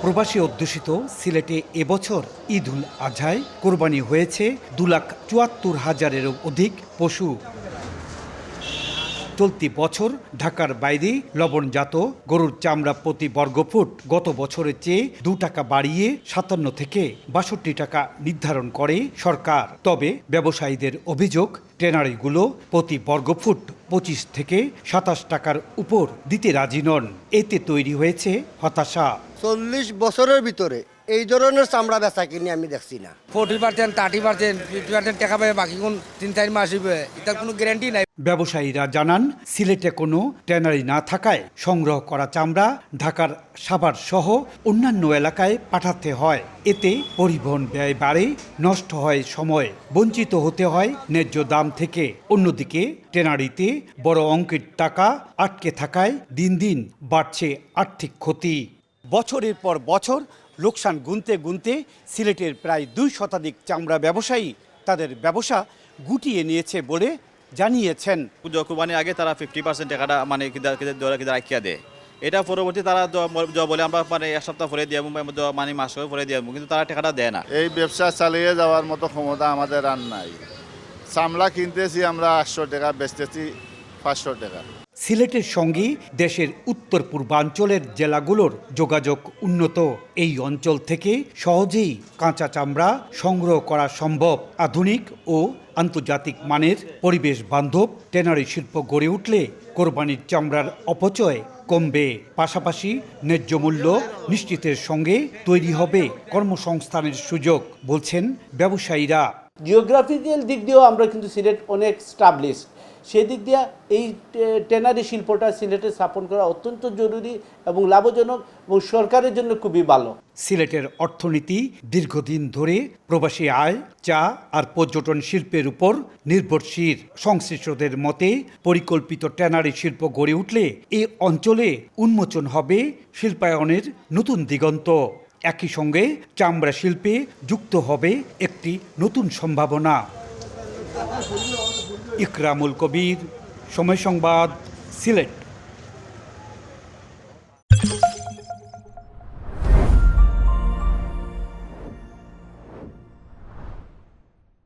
প্রবাসী অধ্যুষিত সিলেটে এবছর ঈদ উল আজহায় কোরবানি হয়েছে 2,74,000-এরও অধিক পশু। চলতি বছর ঢাকার বাইরে লবণজাত গরুর চামড়া প্রতি বর্গফুট গত বছরের চেয়ে $2 বাড়িয়ে 57 থেকে 62 টাকা নির্ধারণ করে সরকার। তবে ব্যবসায়ীদের অভিযোগ, ট্যানারিগুলো প্রতি বর্গফুট 25 থেকে 27 টাকার উপর দিতে রাজি নন। এতে তৈরি হয়েছে হতাশা। 40 বছরের ভিতরে এই ধরনের চামড়া বেচা কিনে আমি দেখছি না। 40%, 30%, 50% টাকা পাবে, বাকি কোন 3-4 মাস হইবে, এটার কোনো গ্যারান্টি নাই। ব্যবসায়ীরা জানান, সিলেটে কোনো ট্যানারি না থাকায় সংগ্রহ করা চামড়া ঢাকার সাভার সহ অন্যান্য এলাকায় পাঠাতে হয়। এতে পরিবহন ব্যয় বাড়ে, নষ্ট হয় সময়, বঞ্চিত হতে হয় ন্যায্য দাম থেকে। অন্যদিকে ট্যানারিতে বড় অঙ্কের টাকা আটকে থাকায় দিন দিন বাড়ছে আর্থিক ক্ষতি। বছরের পর বছর লোকসান গুনতে গুনতে সিলেটের প্রায় 2 শতাধিক চামড়া ব্যবসায়ী তাদের ব্যবসা গুটিয়ে নিয়েছে বলে জানিয়েছেন। কোরবানির আগে তারা 50% টাকাটা মানে রাখিয়া দেয়। এটা পরবর্তী তারা বলে আমরা মানে এক সপ্তাহ পরে দিয়ে মানে মাস পরে দিয়ে, কিন্তু তারা টাকাটা দেয় না। এই ব্যবসা চালিয়ে যাওয়ার মতো ক্ষমতা আমাদের আর নাই। চামড়া কিনতেছি আমরা 800 টাকা, বেচতেছি 500 টাকা। সিলেটের সঙ্গে দেশের উত্তর পূর্বাঞ্চলের জেলাগুলোর যোগাযোগ উন্নত। এই অঞ্চল থেকে সহজেই কাঁচা চামড়া সংগ্রহ করা সম্ভব। আধুনিক ও আন্তর্জাতিক মানের পরিবেশ বান্ধব ট্যানারি শিল্প গড়ে উঠলে কোরবানির চামড়ার অপচয় কমবে। পাশাপাশি ন্যায্য মূল্য নিশ্চিতের সঙ্গে তৈরি হবে কর্মসংস্থানের সুযোগ, বলছেন ব্যবসায়ীরা। জিওগ্রাফিক্যাল দিক দিয়েও আমরা কিন্তু সিলেট অনেক স্টাবলিশ। সেই দিক দিয়ে এই ট্যানারি শিল্পটা সিলেটে স্থাপন করা অত্যন্ত জরুরি এবং লাভজনক এবং সরকারের জন্য খুবই ভালো। সিলেটের অর্থনীতি দীর্ঘদিন ধরে প্রবাসী আয়, চা আর পর্যটন শিল্পের উপর নির্ভরশীল। সংশ্লিষ্টদের মতে পরিকল্পিত ট্যানারি শিল্প গড়ে উঠলে এ অঞ্চলে উন্মোচন হবে শিল্পায়নের নতুন দিগন্ত। একই সঙ্গে চামড়া শিল্পে যুক্ত হবে একটি নতুন সম্ভাবনা। ইকরামুল কবির, সময় সংবাদ, সিলেট।